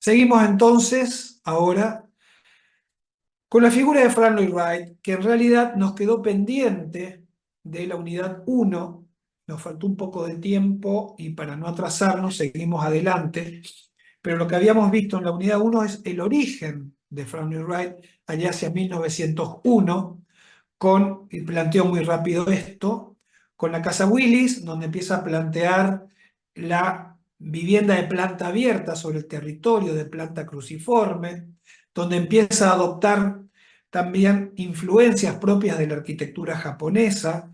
Seguimos entonces ahora con la figura de Frank Lloyd Wright, que en realidad nos quedó pendiente de la unidad 1. Nos faltó un poco de tiempo y para no atrasarnos seguimos adelante. Pero lo que habíamos visto en la unidad 1 es el origen de Frank Lloyd Wright allá hacia 1901, y planteo muy rápido esto, con la Casa Willis, donde empieza a plantear la vivienda de planta abierta sobre el territorio de planta cruciforme, donde empieza a adoptar también influencias propias de la arquitectura japonesa,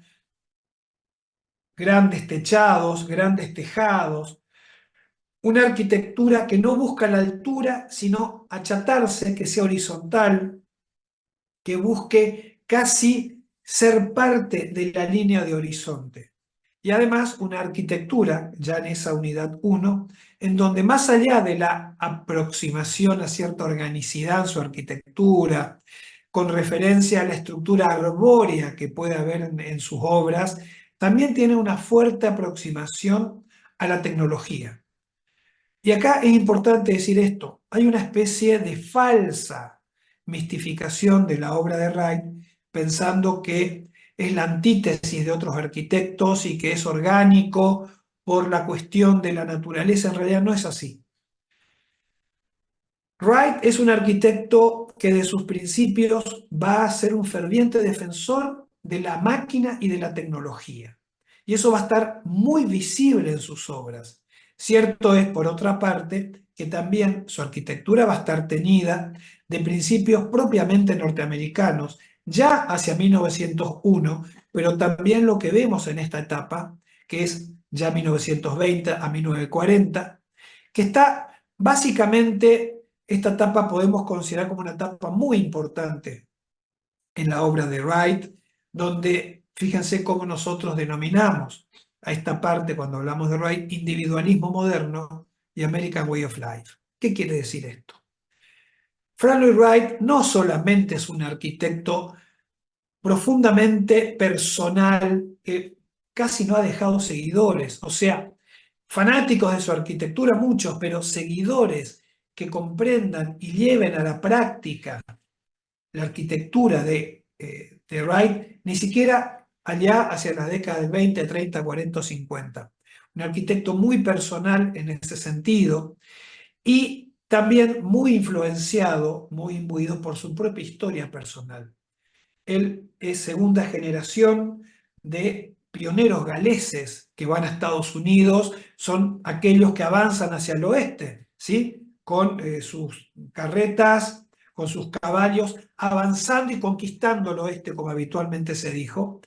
grandes techados, grandes tejados, una arquitectura que no busca la altura, sino achatarse, que sea horizontal, que busque casi ser parte de la línea de horizonte. Y además una arquitectura, ya en esa unidad 1, en donde más allá de la aproximación a cierta organicidad en su arquitectura, con referencia a la estructura arbórea que puede haber en sus obras, también tiene una fuerte aproximación a la tecnología. Y acá es importante decir esto, hay una especie de falsa mistificación de la obra de Wright, pensando que es la antítesis de otros arquitectos y que es orgánico por la cuestión de la naturaleza. En realidad no es así. Wright es un arquitecto que de sus principios va a ser un ferviente defensor de la máquina y de la tecnología. Y eso va a estar muy visible en sus obras. Cierto es, por otra parte, que también su arquitectura va a estar teñida de principios propiamente norteamericanos, ya hacia 1901, pero también lo que vemos en esta etapa, que es ya 1920 a 1940, que está básicamente. Esta etapa podemos considerar como una etapa muy importante en la obra de Wright, donde fíjense cómo nosotros denominamos a esta parte cuando hablamos de Wright individualismo moderno y American Way of Life. ¿Qué quiere decir esto? Frank Lloyd Wright no solamente es un arquitecto profundamente personal que casi no ha dejado seguidores, o sea, fanáticos de su arquitectura muchos, pero seguidores que comprendan y lleven a la práctica la arquitectura de Wright, ni siquiera allá hacia las décadas del 20, 30, 40 o 50. Un arquitecto muy personal en ese sentido y también muy influenciado, muy imbuido por su propia historia personal. Él es segunda generación de pioneros galeses que van a Estados Unidos, son aquellos que avanzan hacia el oeste, ¿sí? Con sus carretas, con sus caballos, avanzando y conquistando el oeste, como habitualmente se dijo.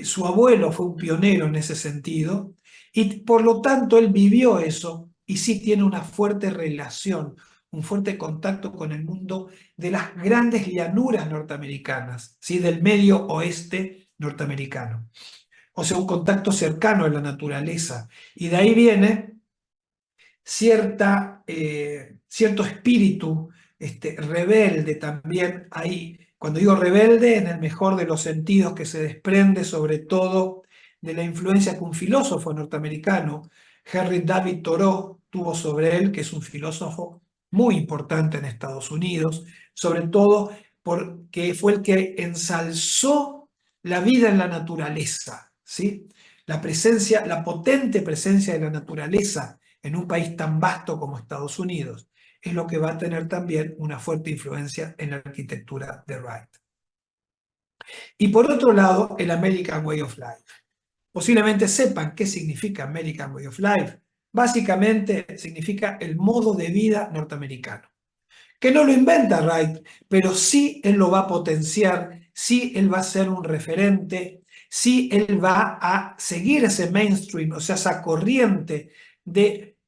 Su abuelo fue un pionero en ese sentido y por lo tanto él vivió eso y sí tiene una fuerte relación, un fuerte contacto con el mundo de las grandes llanuras norteamericanas, ¿sí? Del medio oeste norteamericano. O sea, un contacto cercano a la naturaleza. Y de ahí viene cierto espíritu rebelde también ahí. Cuando digo rebelde, en el mejor de los sentidos, que se desprende sobre todo de la influencia que un filósofo norteamericano, Henry David Thoreau, tuvo sobre él, que es un filósofo muy importante en Estados Unidos, sobre todo porque fue el que ensalzó la vida en la naturaleza, ¿sí? La presencia, la potente presencia de la naturaleza en un país tan vasto como Estados Unidos, es lo que va a tener también una fuerte influencia en la arquitectura de Wright. Y por otro lado, el American Way of Life. Posiblemente sepan qué significa American Way of Life. Básicamente significa el modo de vida norteamericano. Que no lo inventa Wright, pero sí él lo va a potenciar, sí él va a ser un referente, sí él va a seguir ese mainstream, o sea, esa corriente de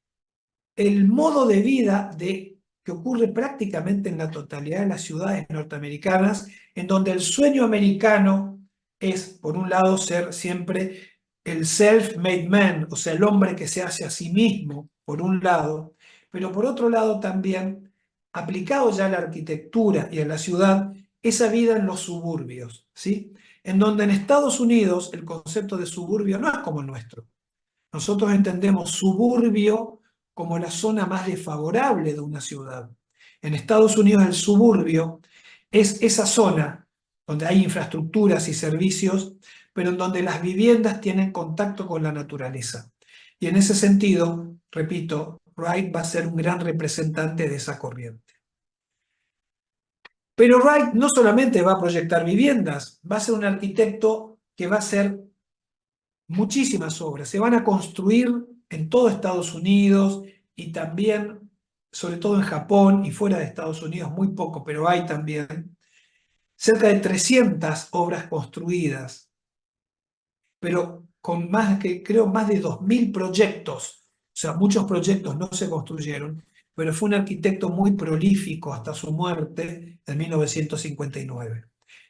el modo de vida que ocurre prácticamente en la totalidad de las ciudades norteamericanas, en donde el sueño americano es, por un lado, ser siempre el self-made man, o sea, el hombre que se hace a sí mismo, por un lado, pero por otro lado también, aplicado ya a la arquitectura y a la ciudad, esa vida en los suburbios, ¿sí? En donde en Estados Unidos el concepto de suburbio no es como el nuestro. Nosotros entendemos suburbio como la zona más desfavorable de una ciudad. En Estados Unidos el suburbio es esa zona donde hay infraestructuras y servicios, pero en donde las viviendas tienen contacto con la naturaleza. Y en ese sentido, repito, Wright va a ser un gran representante de esa corriente. Pero Wright no solamente va a proyectar viviendas, va a ser un arquitecto que va a hacer muchísimas obras. Se van a construir en todo Estados Unidos y también, sobre todo en Japón y fuera de Estados Unidos, muy poco, pero hay también cerca de 300 obras construidas, pero con más que, creo, más de 2000 proyectos. O sea, muchos proyectos no se construyeron, pero fue un arquitecto muy prolífico hasta su muerte en 1959.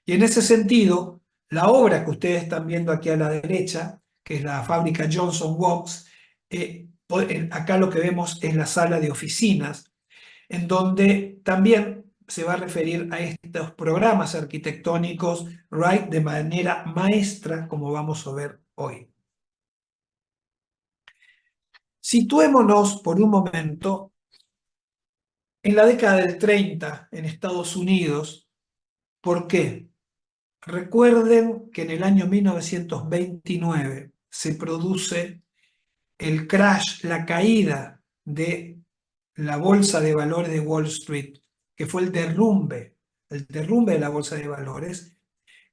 Y en ese sentido, la obra que ustedes están viendo aquí a la derecha, que es la fábrica Johnson Wax, acá lo que vemos es la sala de oficinas, en donde también se va a referir a estos programas arquitectónicos Wright de manera maestra, como vamos a ver hoy. Situémonos por un momento en la década del 30 en Estados Unidos. ¿Por qué? Recuerden que en el año 1929 se produce el crash, la caída de la bolsa de valores de Wall Street, que fue el derrumbe de la bolsa de valores,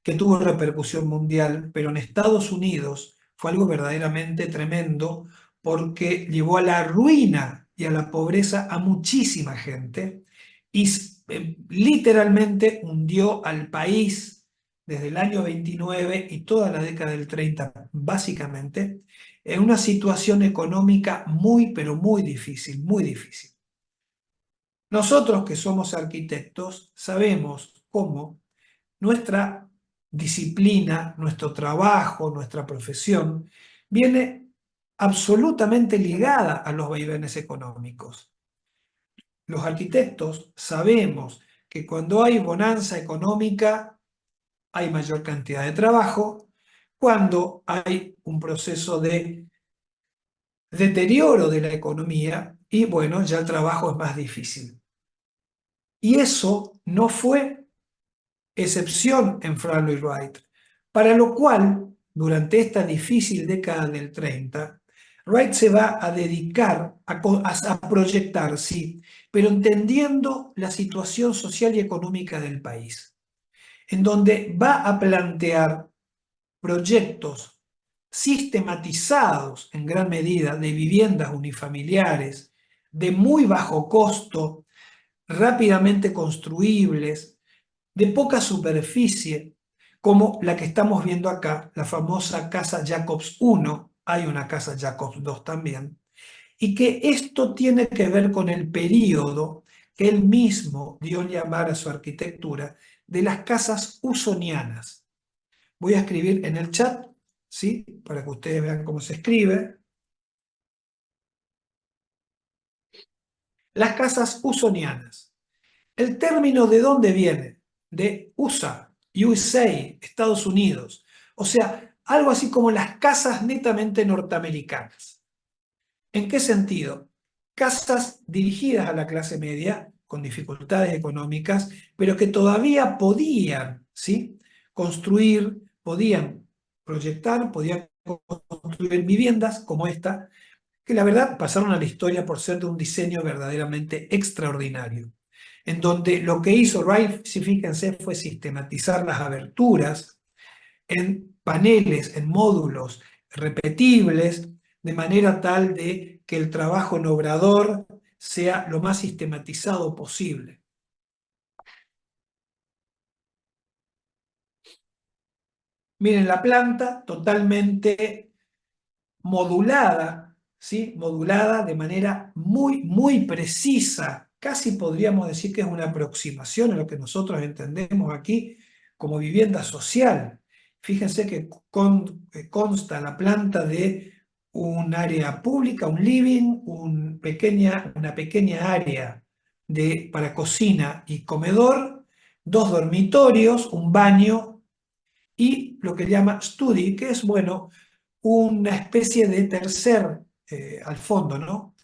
que tuvo repercusión mundial, pero en Estados Unidos fue algo verdaderamente tremendo porque llevó a la ruina y a la pobreza a muchísima gente y literalmente hundió al país desde el año 29 y toda la década del 30, básicamente, en una situación económica muy, pero muy difícil, muy difícil. Nosotros que somos arquitectos sabemos cómo nuestra disciplina, nuestro trabajo, nuestra profesión, viene absolutamente ligada a los vaivenes económicos. Los arquitectos sabemos que cuando hay bonanza económica hay mayor cantidad de trabajo, cuando hay un proceso de deterioro de la economía y bueno, ya el trabajo es más difícil. Y eso no fue excepción en Frank Lloyd Wright, para lo cual, durante esta difícil década del 30, Wright se va a dedicar a proyectar, sí, pero entendiendo la situación social y económica del país, en donde va a plantear proyectos sistematizados en gran medida de viviendas unifamiliares de muy bajo costo, rápidamente construibles, de poca superficie, como la que estamos viendo acá, la famosa casa Jacobs I, hay una casa Jacobs II también, y que esto tiene que ver con el período que él mismo dio a llamar a su arquitectura de las casas usonianas. Voy a escribir en el chat, ¿sí? Para que ustedes vean cómo se escribe. Las casas usonianas. ¿El término de dónde viene? De USA, Estados Unidos. O sea, algo así como las casas netamente norteamericanas. ¿En qué sentido? Casas dirigidas a la clase media, con dificultades económicas, pero que todavía podían, ¿sí?, construir, podían proyectar, podían construir viviendas como esta, que la verdad pasaron a la historia por ser de un diseño verdaderamente extraordinario, en donde lo que hizo Wright, si fíjense, fue sistematizar las aberturas en paneles, en módulos repetibles, de manera tal de que el trabajo en obrador sea lo más sistematizado posible. Miren la planta totalmente modulada, ¿sí? Modulada de manera muy, muy precisa. Casi podríamos decir que es una aproximación a lo que nosotros entendemos aquí como vivienda social. Fíjense que consta la planta de un área pública, un living, una pequeña área para cocina y comedor, dos dormitorios, un baño y lo que llama study, que es, bueno, una especie de tercer, al fondo, ¿no?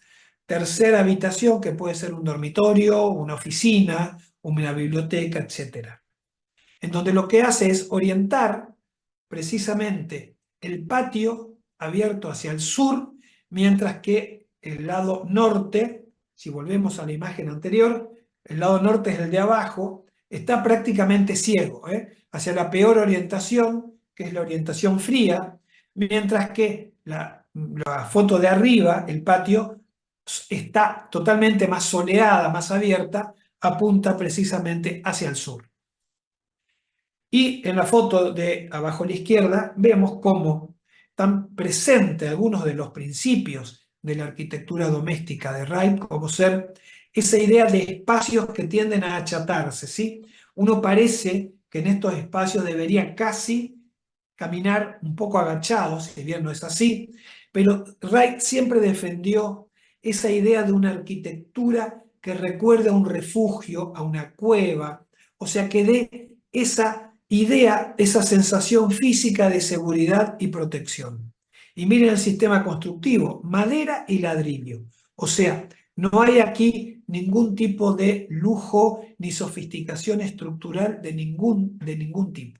tercera habitación, que puede ser un dormitorio, una oficina, una biblioteca, etcétera, en donde lo que hace es orientar precisamente el patio abierto hacia el sur, mientras que el lado norte, si volvemos a la imagen anterior, el lado norte es el de abajo, está prácticamente ciego, hacia la peor orientación, que es la orientación fría, mientras que la foto de arriba, el patio, está totalmente más soleada, más abierta, apunta precisamente hacia el sur. Y en la foto de abajo a la izquierda vemos cómo están presentes algunos de los principios de la arquitectura doméstica de Wright, como ser esa idea de espacios que tienden a achatarse, ¿sí? Uno parece que en estos espacios debería casi caminar un poco agachado, si bien no es así, pero Wright siempre defendió esa idea de una arquitectura que recuerde a un refugio, a una cueva, o sea, que dé esa idea, esa sensación física de seguridad y protección. Y miren el sistema constructivo, madera y ladrillo. O sea, no hay aquí ningún tipo de lujo ni sofisticación estructural de ningún tipo.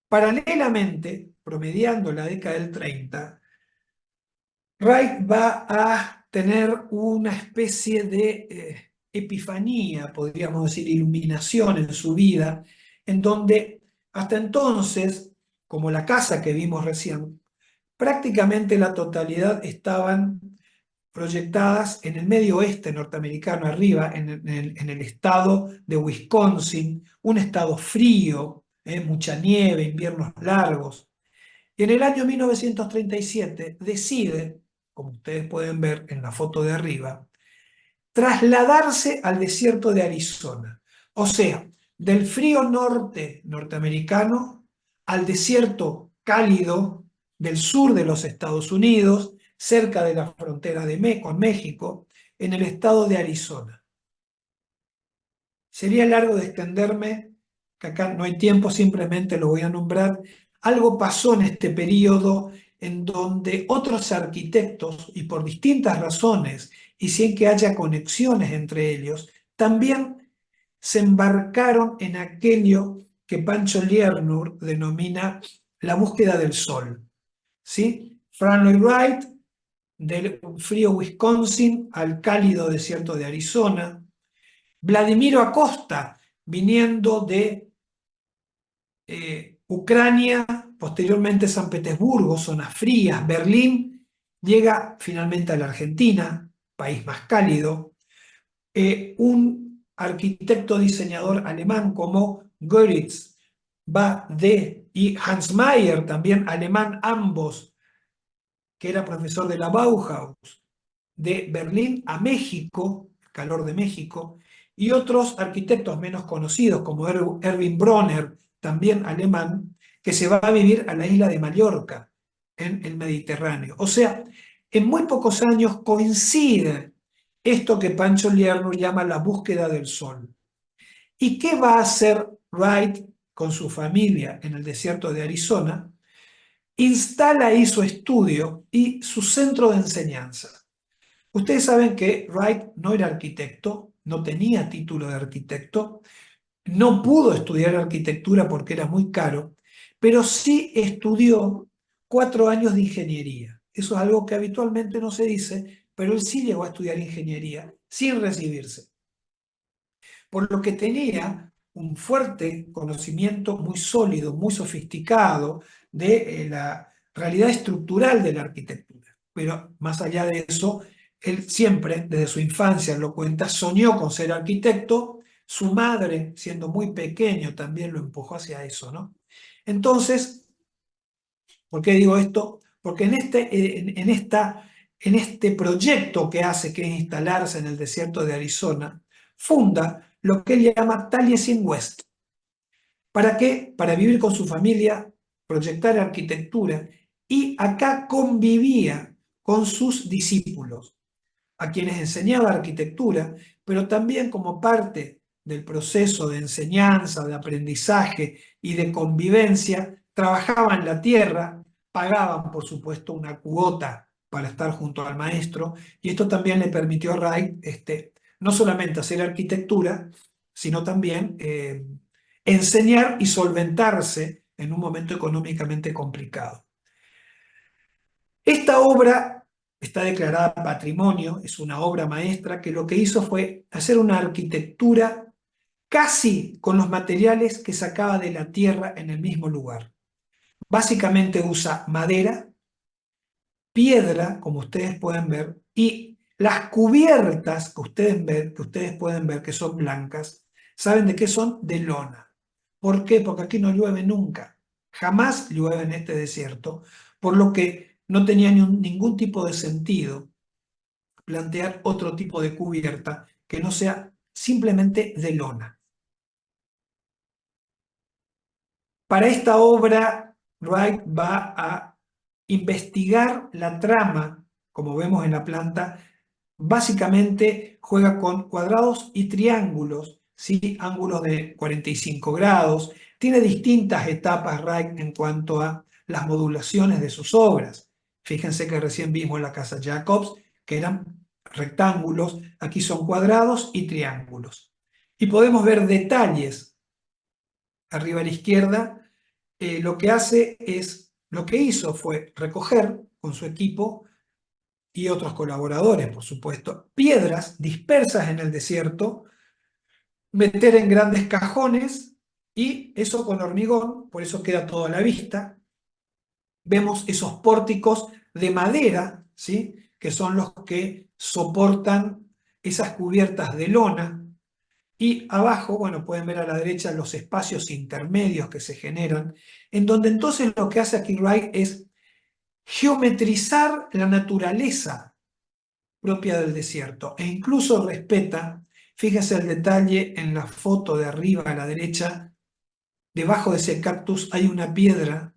Paralelamente, promediando la década del 30, Wright va a tener una especie de epifanía, podríamos decir, iluminación en su vida, en donde hasta entonces, como la casa que vimos recién, prácticamente la totalidad estaban proyectadas en el medio oeste norteamericano, arriba, en el estado de Wisconsin, un estado frío, mucha nieve, inviernos largos. Y en el año 1937 decide, como ustedes pueden ver en la foto de arriba, trasladarse al desierto de Arizona. O sea, del frío norte norteamericano al desierto cálido del sur de los Estados Unidos, cerca de la frontera con México, en el estado de Arizona. Sería largo de extenderme, que acá no hay tiempo, simplemente lo voy a nombrar. Algo pasó en este periodo en donde otros arquitectos, y por distintas razones, y sin que haya conexiones entre ellos, también se embarcaron en aquello que Pancho Liernur denomina la búsqueda del sol. ¿Sí? Frank Lloyd Wright, del frío Wisconsin al cálido desierto de Arizona. Vladimiro Acosta, viniendo de Ucrania, posteriormente San Petersburgo, zonas frías, Berlín, llega finalmente a la Argentina, país más cálido. Un arquitecto diseñador alemán como Goeritz va y Hans Mayer, también alemán ambos, que era profesor de la Bauhaus, de Berlín a México, calor de México, y otros arquitectos menos conocidos como Erwin Bronner, también alemán, que se va a vivir a la isla de Mallorca, en el Mediterráneo. O sea, en muy pocos años coincide esto que Pancho Liernur llama la búsqueda del sol. ¿Y qué va a hacer Wright con su familia en el desierto de Arizona? Instala ahí su estudio y su centro de enseñanza. Ustedes saben que Wright no era arquitecto, no tenía título de arquitecto, no pudo estudiar arquitectura porque era muy caro, pero sí estudió 4 años de ingeniería. Eso es algo que habitualmente no se dice, pero él sí llegó a estudiar ingeniería sin recibirse, por lo que tenía un fuerte conocimiento muy sólido, muy sofisticado de la realidad estructural de la arquitectura. Pero más allá de eso, él siempre, desde su infancia, lo cuenta, soñó con ser arquitecto. Su madre, siendo muy pequeño, también lo empujó hacia eso, ¿no? Entonces, ¿por qué digo esto? Porque en este proyecto que hace, que es instalarse en el desierto de Arizona, funda lo que él llama Taliesin West. ¿Para qué? Para vivir con su familia, proyectar arquitectura, y acá convivía con sus discípulos, a quienes enseñaba arquitectura, pero también como parte del proceso de enseñanza, de aprendizaje y de convivencia, trabajaban la tierra, pagaban, por supuesto, una cuota para estar junto al maestro, y esto también le permitió a Wright no solamente hacer arquitectura, sino también enseñar y solventarse en un momento económicamente complicado. Esta obra está declarada patrimonio, es una obra maestra que lo que hizo fue hacer una arquitectura casi con los materiales que sacaba de la tierra en el mismo lugar. Básicamente usa madera, piedra, como ustedes pueden ver, y las cubiertas que ustedes pueden ver que son blancas, ¿saben de qué son? De lona. ¿Por qué? Porque aquí no llueve nunca. Jamás llueve en este desierto, por lo que no tenía ningún tipo de sentido plantear otro tipo de cubierta que no sea simplemente de lona. Para esta obra, Wright va a investigar la trama, como vemos en la planta. Básicamente juega con cuadrados y triángulos, ¿sí? Ángulos de 45 grados. Tiene distintas etapas Wright en cuanto a las modulaciones de sus obras. Fíjense que recién vimos la casa Jacobs, que eran rectángulos, aquí son cuadrados y triángulos. Y podemos ver detalles arriba a la izquierda. Lo que hizo fue recoger con su equipo y otros colaboradores, por supuesto, piedras dispersas en el desierto, meter en grandes cajones y eso con hormigón, por eso queda todo a la vista. Vemos esos pórticos de madera, ¿sí? Que son los que soportan esas cubiertas de lona. Y abajo, bueno, pueden ver a la derecha los espacios intermedios que se generan, en donde entonces lo que hace aquí Wright es geometrizar la naturaleza propia del desierto e incluso respeta, fíjese el detalle en la foto de arriba a la derecha, debajo de ese cactus hay una piedra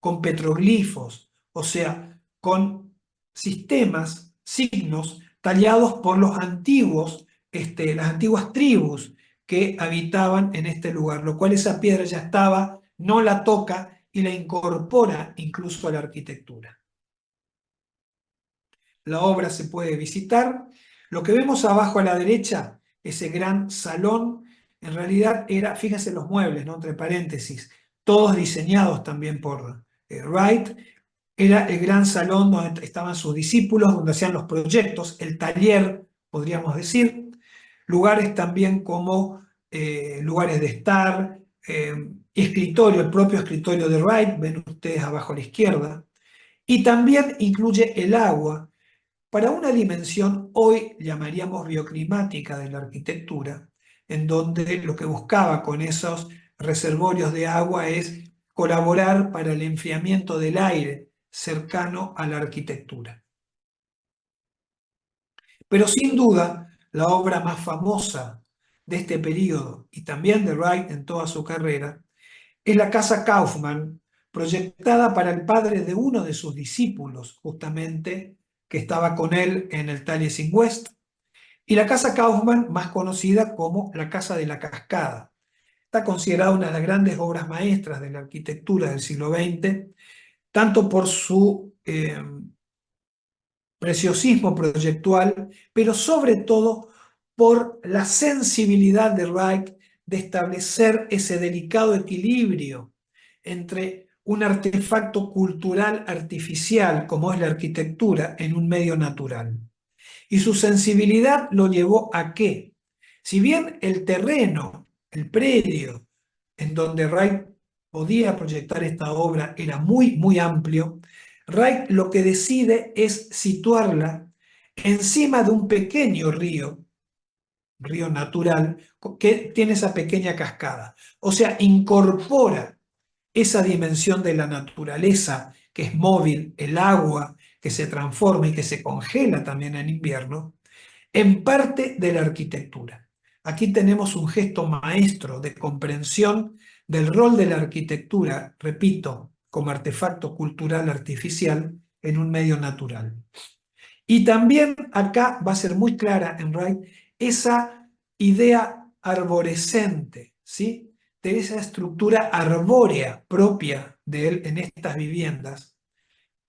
con petroglifos, o sea, con sistemas, signos tallados por los antiguos, las antiguas tribus que habitaban en este lugar, lo cual esa piedra ya estaba, no la toca y la incorpora incluso a la arquitectura. La obra se puede visitar. Lo que vemos abajo a la derecha, ese gran salón, en realidad era, fíjense los muebles, ¿no? Entre paréntesis, todos diseñados también por Wright. Era el gran salón donde estaban sus discípulos, donde hacían los proyectos, el taller, podríamos decir. Lugares también como lugares de estar, escritorio, el propio escritorio de Wright, ven ustedes abajo a la izquierda. Y también incluye el agua, para una dimensión hoy llamaríamos bioclimática de la arquitectura, en donde lo que buscaba con esos reservorios de agua es colaborar para el enfriamiento del aire cercano a la arquitectura. Pero sin duda, la obra más famosa de este periodo, y también de Wright en toda su carrera, es la Casa Kaufmann, proyectada para el padre de uno de sus discípulos, justamente, que estaba con él en el Taliesin West, y la Casa Kaufmann, más conocida como la Casa de la Cascada. Está considerada una de las grandes obras maestras de la arquitectura del siglo XX, tanto por su preciosismo proyectual, pero sobre todo por la sensibilidad de Wright de establecer ese delicado equilibrio entre un artefacto cultural artificial como es la arquitectura en un medio natural. Y su sensibilidad lo llevó a que, si bien el terreno, el predio en donde Wright podía proyectar esta obra era muy, muy amplio, Wright lo que decide es situarla encima de un pequeño río natural, que tiene esa pequeña cascada. O sea, incorpora esa dimensión de la naturaleza que es móvil, el agua que se transforma y que se congela también en invierno, en parte de la arquitectura. Aquí tenemos un gesto maestro de comprensión del rol de la arquitectura, repito, como artefacto cultural artificial en un medio natural. Y también acá va a ser muy clara en Wright esa idea arborescente, ¿sí? De esa estructura arbórea propia de él en estas viviendas,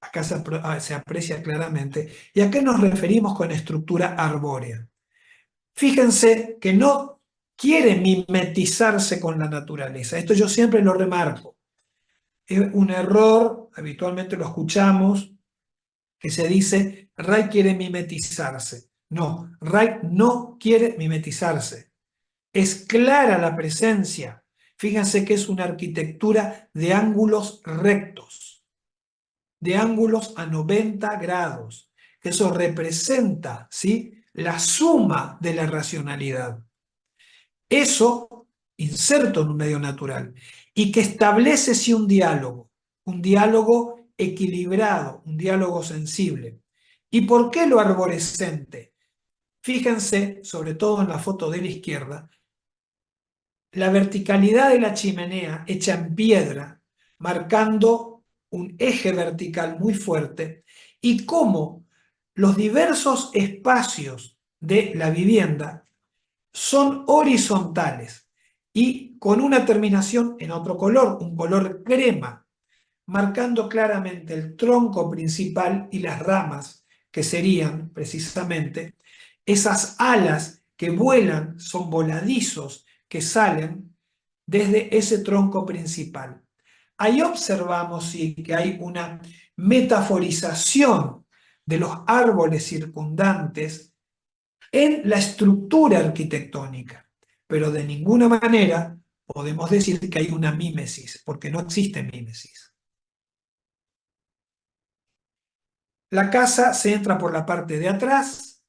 Acá se aprecia claramente. ¿Y a qué nos referimos con estructura arbórea? Fíjense que no quiere mimetizarse con la naturaleza. Esto yo siempre lo remarco. Es un error, habitualmente lo escuchamos, que se dice, Wright quiere mimetizarse. No, Wright no quiere mimetizarse. Es clara la presencia. Fíjense que es una arquitectura de ángulos rectos, de ángulos a 90 grados. Eso representa, ¿sí?, la suma de la racionalidad. Eso inserto en un medio natural y que establece sí un diálogo equilibrado, un diálogo sensible. ¿Y por qué lo arborescente? Fíjense, sobre todo en la foto de la izquierda, la verticalidad de la chimenea hecha en piedra, marcando un eje vertical muy fuerte, y cómo los diversos espacios de la vivienda son horizontales y con una terminación en otro color, un color crema, marcando claramente el tronco principal y las ramas, que serían precisamente esas alas que vuelan, son voladizos que salen desde ese tronco principal. Ahí observamos sí, que hay una metaforización de los árboles circundantes en la estructura arquitectónica, pero de ninguna manera podemos decir que hay una mímesis, porque no existe mímesis. La casa se entra por la parte de atrás,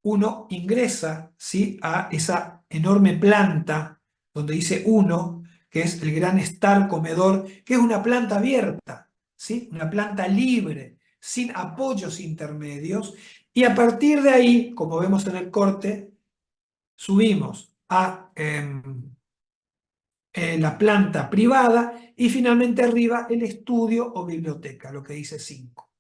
uno ingresa, ¿sí?, a esa enorme planta donde dice uno, que es el gran estar comedor, que es una planta abierta, ¿sí?, una planta libre, sin apoyos intermedios, y a partir de ahí, como vemos en el corte, subimos a la planta privada y finalmente arriba el estudio o biblioteca, lo que dice 5.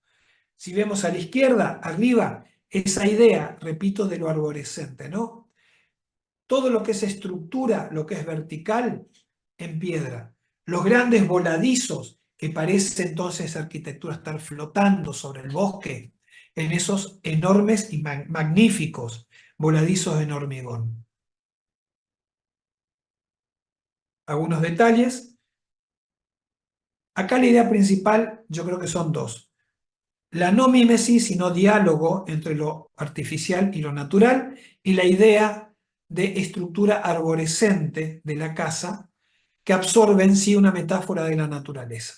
Si vemos a la izquierda, arriba, esa idea, repito, de lo arborescente, ¿no? Todo lo que es estructura, lo que es vertical, en piedra. Los grandes voladizos, que parece entonces arquitectura estar flotando sobre el bosque, en esos enormes y magníficos voladizos en hormigón. Algunos detalles. Acá la idea principal yo creo que son dos. La no mímesis, sino diálogo entre lo artificial y lo natural, y la idea de estructura arborescente de la casa, que absorbe en sí una metáfora de la naturaleza.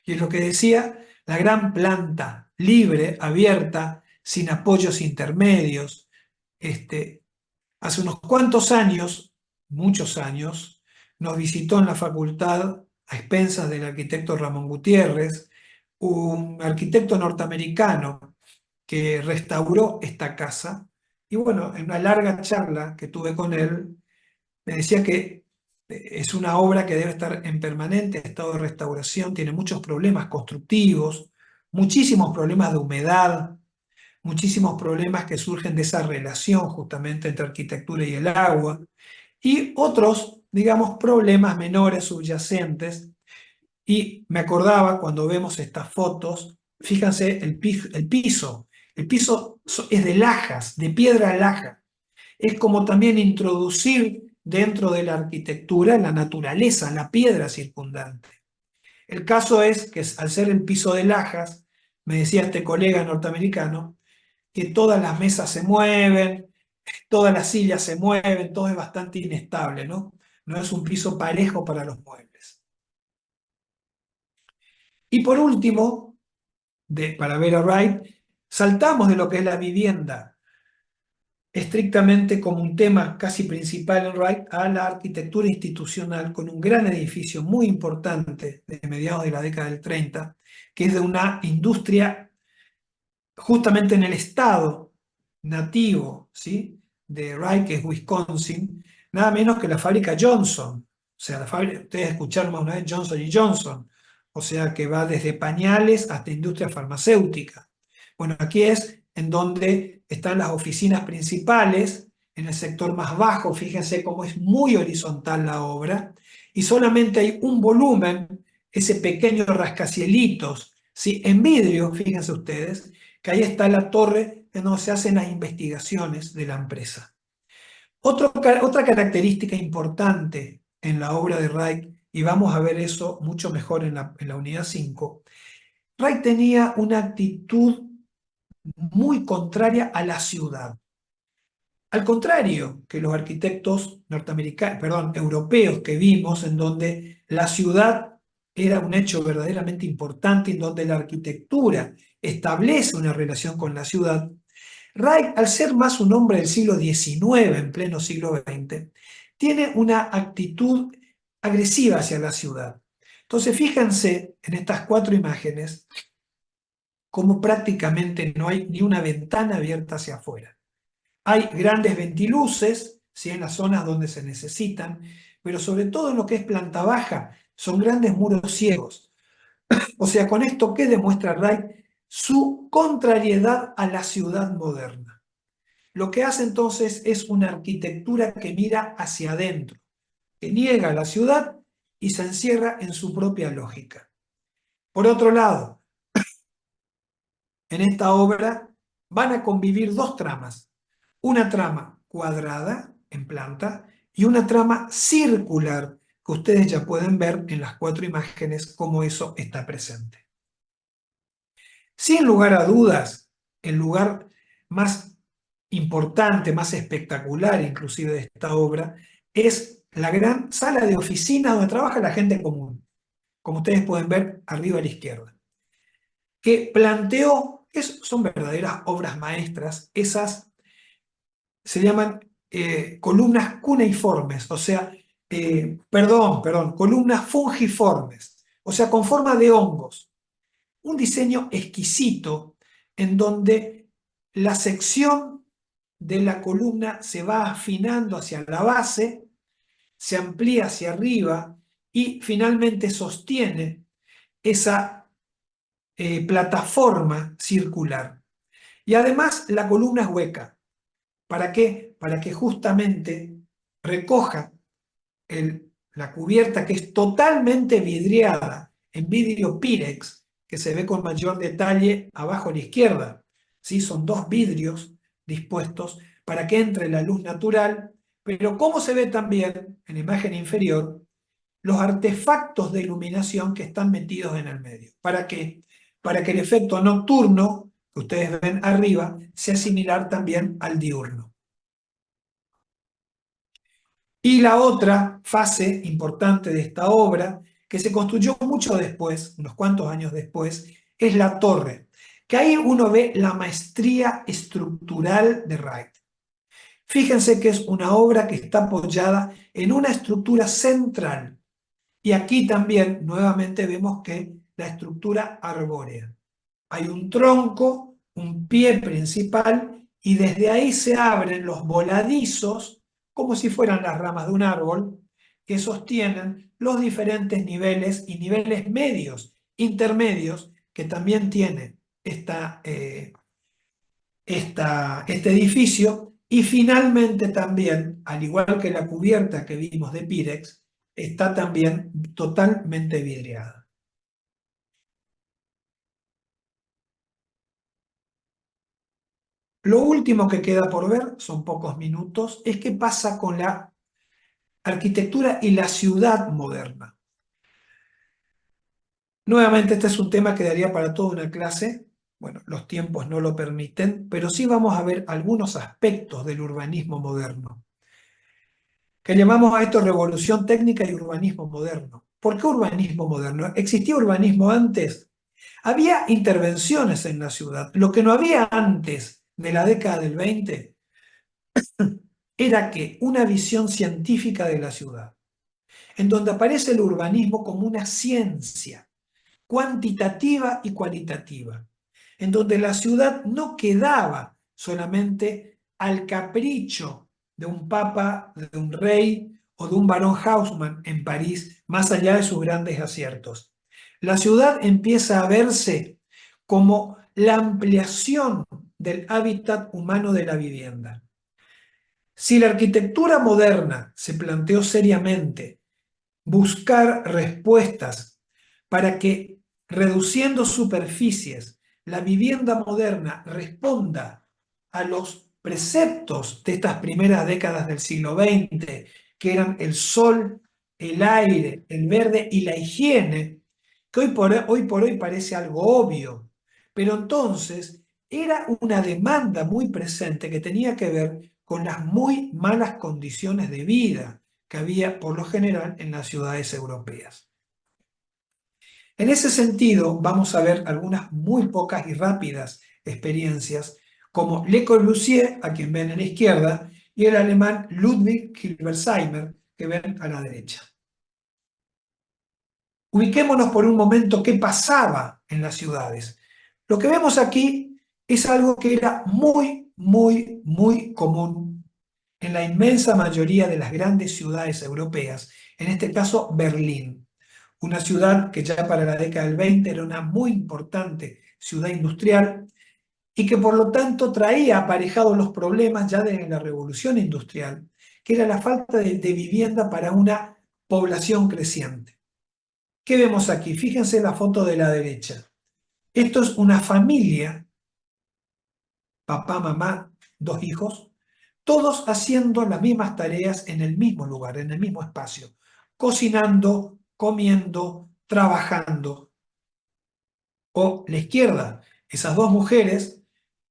Y es lo que decía, la gran planta, libre, abierta, sin apoyos intermedios. Hace unos cuantos años, muchos años, nos visitó en la facultad, a expensas del arquitecto Ramón Gutiérrez, un arquitecto norteamericano que restauró esta casa. Y bueno, en una larga charla que tuve con él, me decía que es una obra que debe estar en permanente estado de restauración, tiene muchos problemas constructivos, muchísimos problemas de humedad, muchísimos problemas que surgen de esa relación justamente entre arquitectura y el agua, y otros, digamos, problemas menores subyacentes. Y me acordaba cuando vemos estas fotos, fíjense el piso es de lajas, de piedra laja. Es como también introducir dentro de la arquitectura la naturaleza, la piedra circundante. El caso es que al ser el piso de lajas, me decía este colega norteamericano, que todas las mesas se mueven, todas las sillas se mueven, todo es bastante inestable, ¿no? No es un piso parejo para los muebles. Y por último, para ver a Wright, saltamos de lo que es la vivienda estrictamente como un tema casi principal en Wright a la arquitectura institucional con un gran edificio muy importante de mediados de la década del 30, que es de una industria justamente en el estado nativo, ¿sí?, de Wright, que es Wisconsin, nada menos que la fábrica Johnson. O sea, ustedes escucharon más una vez Johnson y Johnson, o sea que va desde pañales hasta industria farmacéutica. Bueno, aquí es en donde están las oficinas principales, en el sector más bajo, fíjense cómo es muy horizontal la obra, y solamente hay un volumen ese pequeño rascacielitos, ¿sí? En vidrio, fíjense ustedes, que ahí está la torre en donde se hacen las investigaciones de la empresa. Otra característica importante en la obra de Wright, y vamos a ver eso mucho mejor en la unidad 5, Wright tenía una actitud muy contraria a la ciudad. Al contrario que los arquitectos norteamericanos, perdón, europeos que vimos, en donde la ciudad era un hecho verdaderamente importante, en donde la arquitectura establece una relación con la ciudad, Wright, al ser más un hombre del siglo XIX, en pleno siglo XX, tiene una actitud agresiva hacia la ciudad. Entonces, fíjense en estas 4 imágenes cómo prácticamente no hay ni una ventana abierta hacia afuera. Hay grandes ventiluces, ¿sí? En las zonas donde se necesitan, pero sobre todo en lo que es planta baja, son grandes muros ciegos. O sea, con esto, ¿qué demuestra Wright? Su contrariedad a la ciudad moderna. Lo que hace entonces es una arquitectura que mira hacia adentro, que niega la ciudad y se encierra en su propia lógica. Por otro lado, en esta obra van a convivir 2 tramas. Una trama cuadrada en planta y una trama circular, que ustedes ya pueden ver en las 4 imágenes cómo eso está presente. Sin lugar a dudas, el lugar más importante, más espectacular inclusive de esta obra, es la gran sala de oficina donde trabaja la gente común, como ustedes pueden ver arriba a la izquierda, que planteó, son verdaderas obras maestras, esas se llaman columnas cuneiformes, o sea, columnas fungiformes, o sea, con forma de hongos. Un diseño exquisito en donde la sección de la columna se va afinando hacia la base, se amplía hacia arriba y finalmente sostiene esa plataforma circular. Y además la columna es hueca. ¿Para qué? Para que justamente recoja la cubierta, que es totalmente vidriada en vidrio Pirex, que se ve con mayor detalle abajo a la izquierda. ¿Sí? Son 2 vidrios dispuestos para que entre la luz natural, pero como se ve también en la imagen inferior, los artefactos de iluminación que están metidos en el medio. ¿Para qué? Para que el efecto nocturno que ustedes ven arriba sea similar también al diurno. Y la otra fase importante de esta obra, que se construyó mucho después, unos cuantos años después, es la torre, que ahí uno ve la maestría estructural de Wright. Fíjense que es una obra que está apoyada en una estructura central. Y aquí también nuevamente vemos que la estructura arbórea. Hay un tronco, un pie principal, y desde ahí se abren los voladizos, como si fueran las ramas de un árbol, que sostienen los diferentes niveles y niveles medios, intermedios, que también tiene este edificio. Y finalmente también, al igual que la cubierta que vimos de Pirex, está también totalmente vidriada. Lo último que queda por ver, son pocos minutos, es qué pasa con la arquitectura y la ciudad moderna. Nuevamente, este es un tema que daría para toda una clase. Bueno, los tiempos no lo permiten, pero sí vamos a ver algunos aspectos del urbanismo moderno, que llamamos a esto revolución técnica y urbanismo moderno. ¿Por qué urbanismo moderno? ¿Existía urbanismo antes? Había intervenciones en la ciudad. Lo que no había antes de la década del 20 era que una visión científica de la ciudad, en donde aparece el urbanismo como una ciencia cuantitativa y cualitativa, en donde la ciudad no quedaba solamente al capricho de un papa, de un rey o de un barón Haussmann en París, más allá de sus grandes aciertos. La ciudad empieza a verse como la ampliación del hábitat humano de la vivienda. Si la arquitectura moderna se planteó seriamente buscar respuestas para que, reduciendo superficies, la vivienda moderna responda a los preceptos de estas primeras décadas del siglo XX, que eran el sol, el aire, el verde y la higiene, que hoy por hoy parece algo obvio, pero entonces era una demanda muy presente que tenía que ver con las muy malas condiciones de vida que había por lo general en las ciudades europeas. En ese sentido, vamos a ver algunas muy pocas y rápidas experiencias, como Le Corbusier, a quien ven a la izquierda, y el alemán Ludwig Hilbersheimer, que ven a la derecha. Ubiquémonos por un momento qué pasaba en las ciudades. Lo que vemos aquí es algo que era muy común en la inmensa mayoría de las grandes ciudades europeas, en este caso Berlín, una ciudad que ya para la década del 20 era una muy importante ciudad industrial y que por lo tanto traía aparejados los problemas ya de la revolución industrial, que era la falta de vivienda para una población creciente. ¿Qué vemos aquí? Fíjense la foto de la derecha. Esto es una familia, papá, mamá, dos hijos, todos haciendo las mismas tareas en el mismo lugar, en el mismo espacio, cocinando, comiendo, trabajando. O la izquierda, esas dos mujeres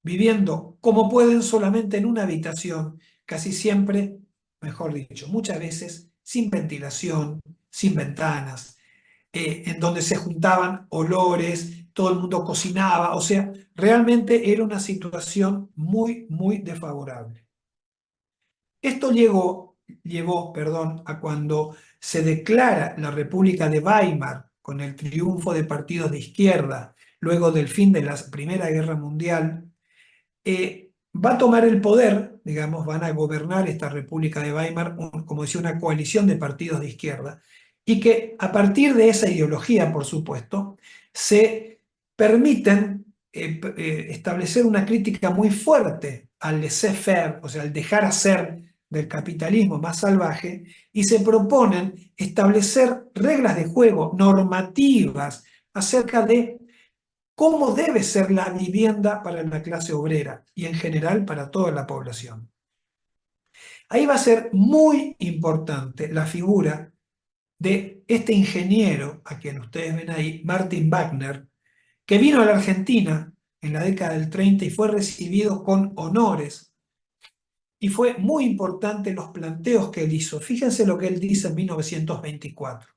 viviendo como pueden solamente en una habitación, casi siempre, mejor dicho, muchas veces sin ventilación, sin ventanas, en donde se juntaban olores, todo el mundo cocinaba, o sea, realmente era una situación muy desfavorable. Esto llevó, perdón, a cuando se declara la República de Weimar con el triunfo de partidos de izquierda, luego del fin de la Primera Guerra Mundial, va a tomar el poder, digamos, van a gobernar esta República de Weimar, como decía, una coalición de partidos de izquierda, y que a partir de esa ideología, por supuesto, se permiten establecer una crítica muy fuerte al laissez-faire, o sea, al dejar hacer del capitalismo más salvaje, y se proponen establecer reglas de juego normativas acerca de cómo debe ser la vivienda para la clase obrera y en general para toda la población. Ahí va a ser muy importante la figura de este ingeniero, a quien ustedes ven ahí, Martin Wagner, que vino a la Argentina en la década del 30 y fue recibido con honores. Y fue muy importante los planteos que él hizo. Fíjense lo que él dice en 1924.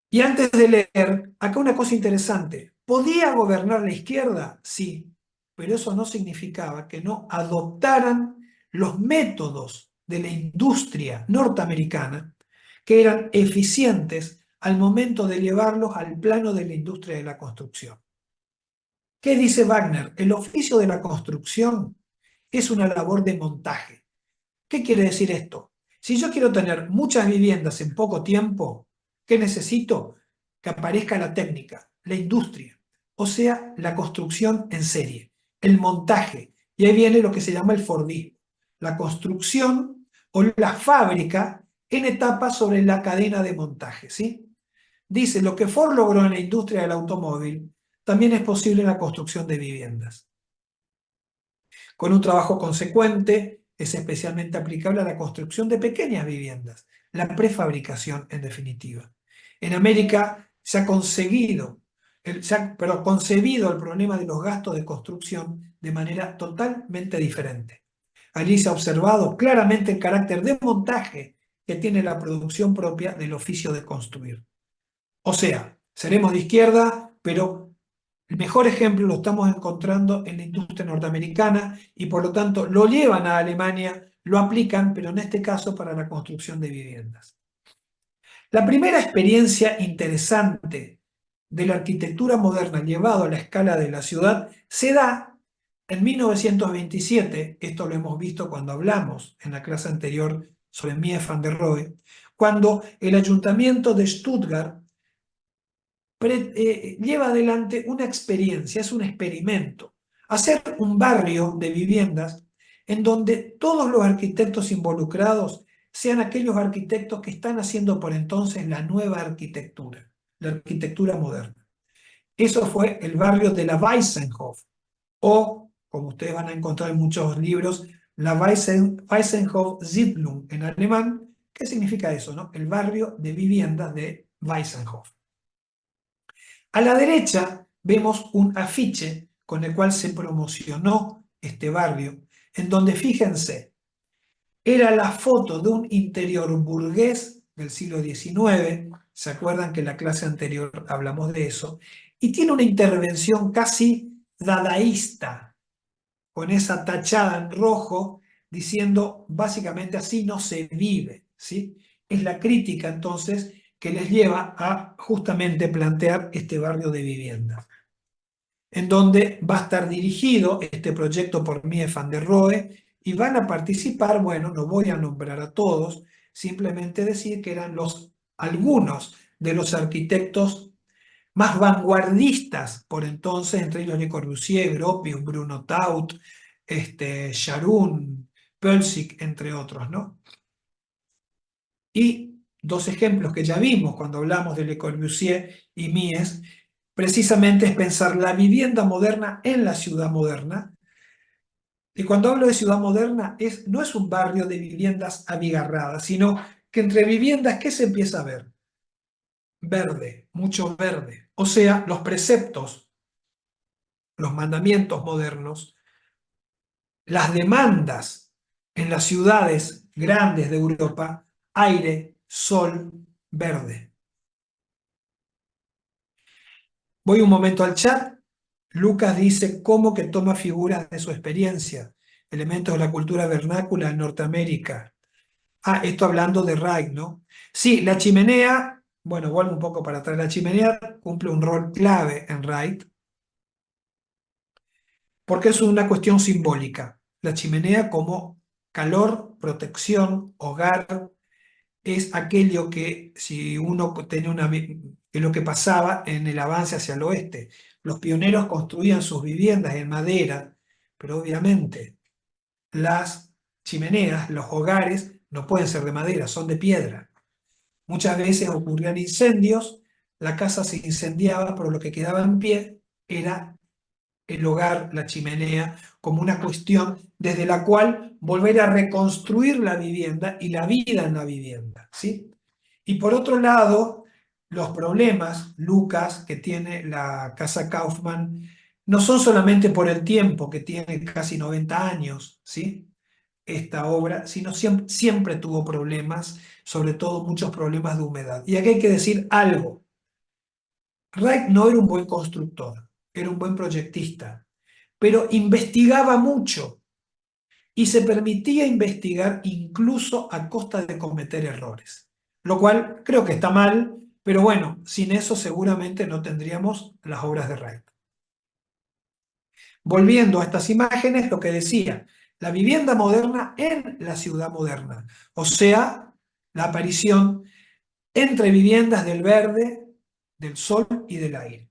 Y antes de leer, acá una cosa interesante. ¿Podía gobernar la izquierda? Sí, pero eso no significaba que no adoptaran los métodos de la industria norteamericana que eran eficientes al momento de llevarlos al plano de la industria de la construcción. ¿Qué dice Wagner? El oficio de la construcción es una labor de montaje. ¿Qué quiere decir esto? Si yo quiero tener muchas viviendas en poco tiempo, ¿qué necesito? Que aparezca la técnica, la industria, o sea, la construcción en serie, el montaje. Y ahí viene lo que se llama el Fordismo, la construcción o la fábrica en etapas sobre la cadena de montaje, ¿sí? Dice, lo que Ford logró en la industria del automóvil, también es posible en la construcción de viviendas. Con un trabajo consecuente, es especialmente aplicable a la construcción de pequeñas viviendas, la prefabricación en definitiva. En América se ha concebido el problema de los gastos de construcción de manera totalmente diferente. Allí se ha observado claramente el carácter de montaje que tiene la producción propia del oficio de construir. O sea, seremos de izquierda, pero el mejor ejemplo lo estamos encontrando en la industria norteamericana y por lo tanto lo llevan a Alemania, lo aplican, pero en este caso para la construcción de viviendas. La primera experiencia interesante de la arquitectura moderna llevado a la escala de la ciudad se da en 1927, esto lo hemos visto cuando hablamos en la clase anterior sobre Mies van der Rohe, cuando el ayuntamiento de Stuttgart lleva adelante una experiencia, es un experimento, hacer un barrio de viviendas en donde todos los arquitectos involucrados sean aquellos arquitectos que están haciendo por entonces la nueva arquitectura, la arquitectura moderna. Eso fue el barrio de la Weissenhof, o, como ustedes van a encontrar en muchos libros, la Weissenhof-Siedlung en alemán. ¿Qué significa eso, no? El barrio de viviendas de Weissenhof. A la derecha vemos un afiche con el cual se promocionó este barrio, en donde, fíjense, era la foto de un interior burgués del siglo XIX, ¿se acuerdan que en la clase anterior hablamos de eso? Y tiene una intervención casi dadaísta, con esa tachada en rojo, diciendo básicamente así no se vive, ¿sí? Es la crítica entonces que les lleva a justamente plantear este barrio de vivienda, en donde va a estar dirigido este proyecto por Mies van der Rohe, y van a participar, bueno, no voy a nombrar a todos, simplemente decir que eran algunos de los arquitectos más vanguardistas por entonces, entre ellos Le Corbusier, Gropius, Bruno Taut, Scharun, Pölzig, entre otros, ¿no? Y dos ejemplos que ya vimos cuando hablamos de Le Corbusier y Mies, precisamente es pensar la vivienda moderna en la ciudad moderna. Y cuando hablo de ciudad moderna, no es un barrio de viviendas abigarradas, sino que entre viviendas, ¿qué se empieza a ver? Verde, mucho verde. O sea, los preceptos, los mandamientos modernos, las demandas en las ciudades grandes de Europa: aire, sol, verde. Voy un momento al chat. Lucas dice cómo que toma figuras de su experiencia, elementos de la cultura vernácula en Norteamérica. Ah, esto hablando de Wright, ¿no? Sí, la chimenea, bueno, vuelvo un poco para atrás, la chimenea cumple un rol clave en Wright, porque es una cuestión simbólica. La chimenea como calor, protección, hogar, es aquello que, si uno tiene que lo que pasaba en el avance hacia el oeste. Los pioneros construían sus viviendas en madera, pero obviamente las chimeneas, los hogares, no pueden ser de madera, son de piedra. Muchas veces ocurrían incendios, la casa se incendiaba, pero lo que quedaba en pie era el hogar, la chimenea, como una cuestión desde la cual volver a reconstruir la vivienda y la vida en la vivienda, ¿sí? Y por otro lado, los problemas, Lucas, que tiene la Casa Kaufmann, no son solamente por el tiempo, que tiene casi 90 años, ¿sí? Esta obra, sino siempre tuvo problemas, sobre todo muchos problemas de humedad. Y aquí hay que decir algo. Wright no era un buen constructor, era un buen proyectista, pero investigaba mucho y se permitía investigar incluso a costa de cometer errores, lo cual creo que está mal, pero bueno, sin eso seguramente no tendríamos las obras de Wright. Volviendo a estas imágenes, lo que decía, la vivienda moderna en la ciudad moderna, o sea, la aparición entre viviendas del verde, del sol y del aire.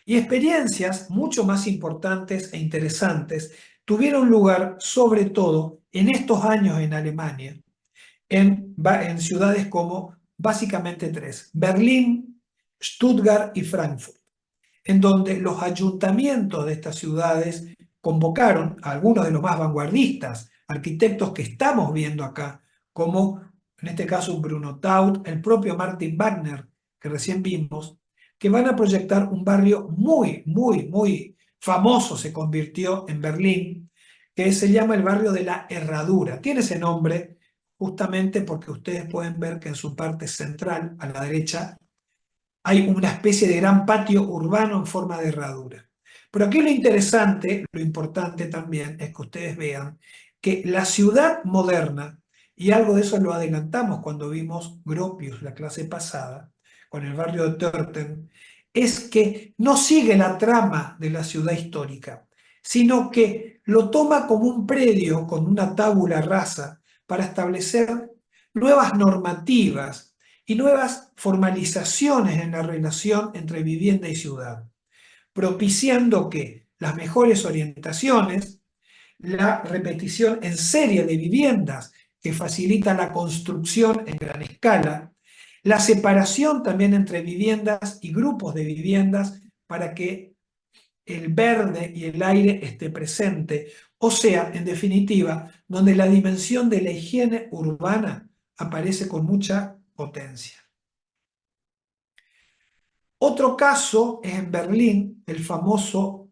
Y experiencias mucho más importantes e interesantes tuvieron lugar sobre todo en estos años en Alemania, en ciudades como básicamente tres: Berlín, Stuttgart y Frankfurt, en donde los ayuntamientos de estas ciudades convocaron a algunos de los más vanguardistas, arquitectos que estamos viendo acá, como en este caso Bruno Taut, el propio Martin Wagner, que recién vimos, que van a proyectar un barrio muy, muy, muy famoso, se convirtió en Berlín, que se llama el barrio de la Herradura. Tiene ese nombre justamente porque ustedes pueden ver que en su parte central, a la derecha, hay una especie de gran patio urbano en forma de herradura. Pero aquí lo interesante, lo importante también, es que ustedes vean que la ciudad moderna, y algo de eso lo adelantamos cuando vimos Gropius la clase pasada, con el barrio de Törten, es que no sigue la trama de la ciudad histórica, sino que lo toma como un predio con una tabula rasa para establecer nuevas normativas y nuevas formalizaciones en la relación entre vivienda y ciudad, propiciando que las mejores orientaciones, la repetición en serie de viviendas que facilita la construcción en gran escala, La separación también entre viviendas y grupos de viviendas para que el verde y el aire esté presente. O sea, en definitiva, donde la dimensión de la higiene urbana aparece con mucha potencia. Otro caso es en Berlín, el famoso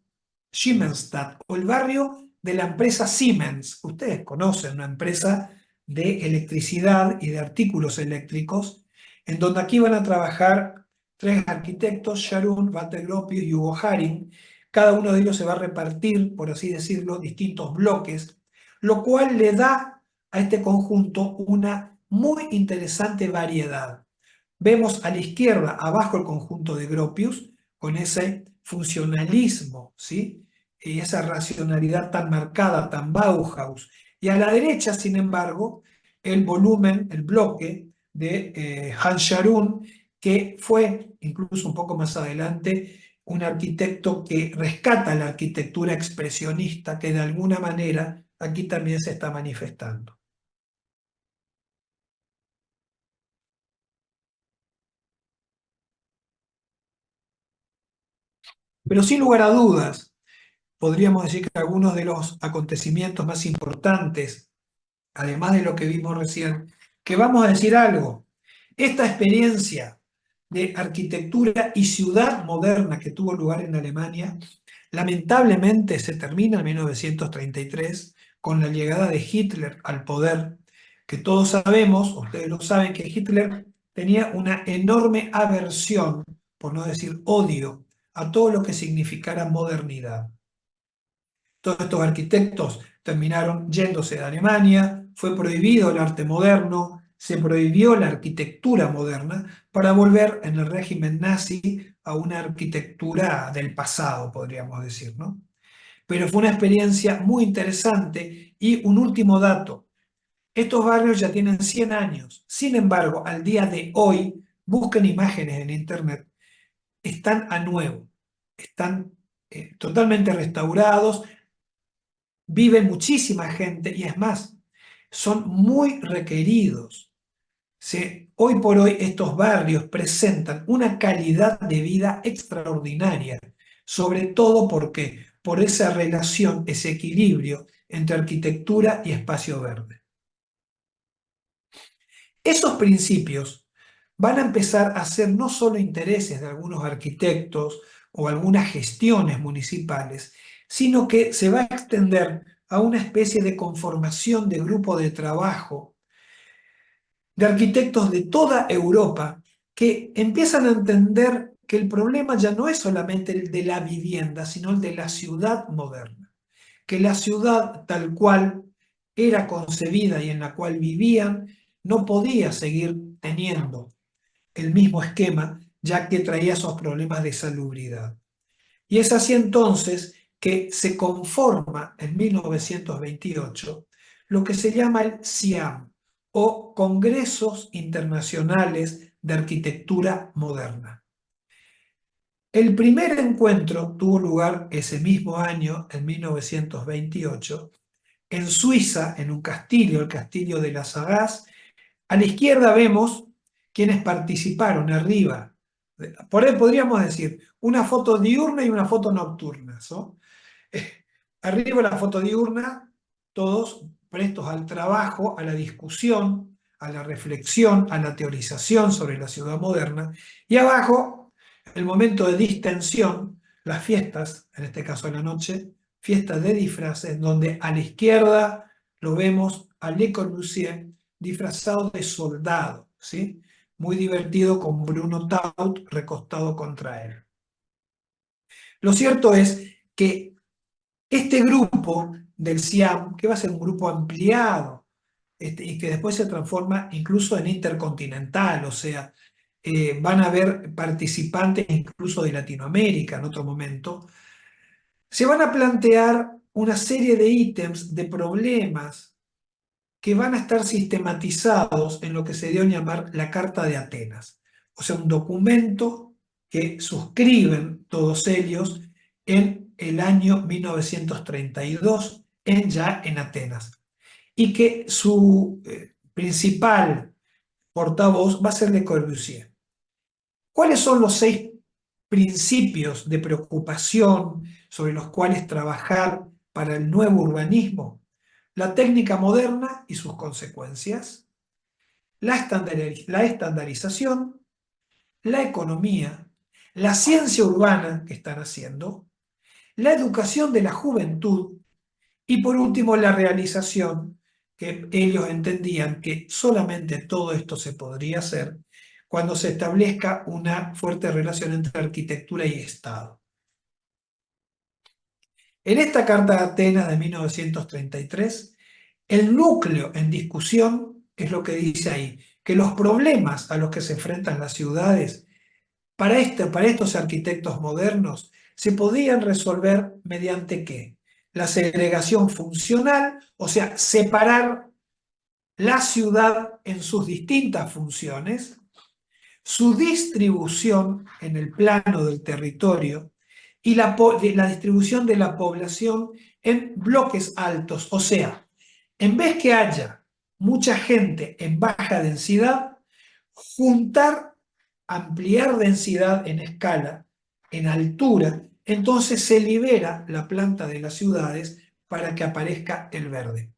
Siemensstadt, o el barrio de la empresa Siemens. Ustedes conocen una empresa de electricidad y de artículos eléctricos, en donde aquí van a trabajar tres arquitectos, Sharon, Walter Gropius y Hugo Haring. Cada uno de ellos se va a repartir, por así decirlo, distintos bloques, lo cual le da a este conjunto una muy interesante variedad. Vemos a la izquierda, abajo, el conjunto de Gropius, con ese funcionalismo, ¿sí? Y esa racionalidad tan marcada, tan Bauhaus. Y a la derecha, sin embargo, el volumen, el bloque de Hans Scharoun, que fue, incluso un poco más adelante, un arquitecto que rescata la arquitectura expresionista, que de alguna manera aquí también se está manifestando. Pero sin lugar a dudas, podríamos decir que algunos de los acontecimientos más importantes, además de lo que vimos recién, que vamos a decir algo, esta experiencia de arquitectura y ciudad moderna que tuvo lugar en Alemania, lamentablemente se termina en 1933 con la llegada de Hitler al poder, que todos sabemos, ustedes lo saben, que Hitler tenía una enorme aversión, por no decir odio, a todo lo que significara modernidad. Todos estos arquitectos terminaron yéndose de Alemania, fue prohibido el arte moderno, se prohibió la arquitectura moderna para volver en el régimen nazi a una arquitectura del pasado, podríamos decir, ¿no? Pero fue una experiencia muy interesante. Y un último dato, estos barrios ya tienen 100 años, sin embargo, al día de hoy, busquen imágenes en internet, están a nuevo, están totalmente restaurados, vive muchísima gente y es más, son muy requeridos. Hoy por hoy estos barrios presentan una calidad de vida extraordinaria, sobre todo porque por esa relación, ese equilibrio entre arquitectura y espacio verde. Esos principios van a empezar a ser no solo intereses de algunos arquitectos o algunas gestiones municipales, sino que se va a extender a una especie de conformación de grupo de trabajo de arquitectos de toda Europa que empiezan a entender que el problema ya no es solamente el de la vivienda, sino el de la ciudad moderna, que la ciudad tal cual era concebida y en la cual vivían no podía seguir teniendo el mismo esquema, ya que traía esos problemas de salubridad. Y es así entonces que se conforma en 1928 lo que se llama el CIAM, o Congresos Internacionales de Arquitectura Moderna. El primer encuentro tuvo lugar ese mismo año, en 1928, en Suiza, en un castillo, el castillo de la Sagaz. A la izquierda vemos quienes participaron arriba. Por ahí podríamos decir una foto diurna y una foto nocturna, ¿no? Arriba la foto diurna, todos prestos al trabajo, a la discusión, a la reflexión, a la teorización sobre la ciudad moderna. Y abajo, el momento de distensión, las fiestas, en este caso a la noche, fiestas de disfraces, donde a la izquierda lo vemos a Le Corbusier disfrazado de soldado, ¿sí? Muy divertido con Bruno Taut recostado contra él. Lo cierto es que este grupo del CIAM, que va a ser un grupo ampliado y que después se transforma incluso en intercontinental, o sea, van a haber participantes incluso de Latinoamérica en otro momento, se van a plantear una serie de ítems, de problemas que van a estar sistematizados en lo que se dio a llamar la Carta de Atenas, o sea, un documento que suscriben todos ellos en el año 1932, ya en Atenas, y que su principal portavoz va a ser Le Corbusier. ¿Cuáles son los 6 principios de preocupación sobre los cuales trabajar para el nuevo urbanismo? La técnica moderna y sus consecuencias, la estandarización, la economía, la ciencia urbana que están haciendo, la educación de la juventud y por último la realización, que ellos entendían que solamente todo esto se podría hacer cuando se establezca una fuerte relación entre arquitectura y Estado. En esta Carta de Atenas de 1933, el núcleo en discusión es lo que dice ahí, que los problemas a los que se enfrentan las ciudades para estos arquitectos modernos se podían resolver mediante ¿qué? La segregación funcional, o sea, separar la ciudad en sus distintas funciones, su distribución en el plano del territorio y la distribución de la población en bloques altos. O sea, en vez que haya mucha gente en baja densidad, juntar, ampliar densidad en escala, en altura, entonces se libera la planta de las ciudades para que aparezca el verde.